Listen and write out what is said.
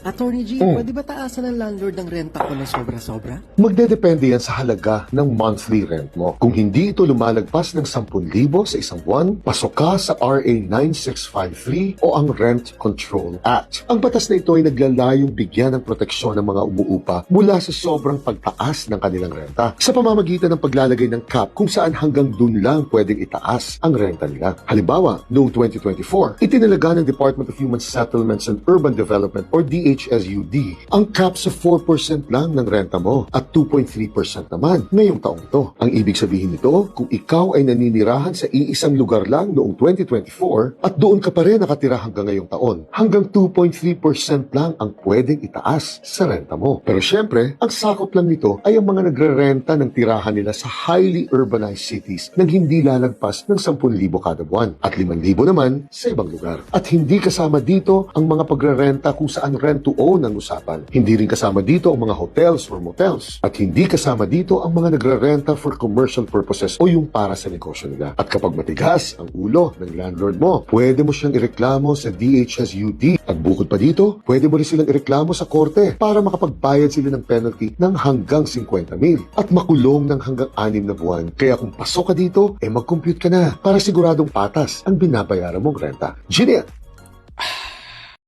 Attorney G, pwede ba taasan ng landlord ng renta ko ng sobra-sobra? Magdedepende yan sa halaga ng monthly rent mo. Kung hindi ito lumalagpas ng 10,000 sa isang buwan, pasok ka sa RA 9653 o ang Rent Control Act. Ang batas na ito ay naglalayong bigyan ng proteksyon ng mga umuupa mula sa sobrang pagtaas ng kanilang renta sa pamamagitan ng paglalagay ng cap kung saan hanggang dun lang pwedeng itaas ang renta nila. Halimbawa, noong 2024, itinalaga ng Department of Human Settlements and Urban Development or DHSUD ang cap sa 4% lang ng renta mo at 2.3% naman ngayong taong ito. Ang ibig sabihin nito, kung ikaw ay naninirahan sa iisang lugar lang noong 2024 at doon ka pa rin nakatira hanggang ngayong taon, hanggang 2.3% lang ang pwedeng itaas sa renta mo. Pero syempre, ang sakop lang nito ay ang mga nagre-renta ng tirahan nila sa highly urbanized cities nang hindi lalagpas ng 10,000 kada buwan at 5,000 naman sa ibang lugar. At hindi kasama dito ang mga pagre-renta kung saan rent to own ang usapan. Hindi rin kasama dito ang mga hotels or motels. At hindi kasama dito ang mga nagre-renta for commercial purposes o yung para sa negosyo nila. At kapag matigas ang ulo ng landlord mo, pwede mo siyang ireklamo sa DHSUD. At bukod pa dito, pwede mo rin silang ireklamo sa korte para makapagbayad sila ng penalty ng hanggang 50,000 at makulong ng hanggang 6 na buwan. Kaya kung pasok ka dito, mag-compute ka na para siguradong patas ang binabayaran mong renta. Genial!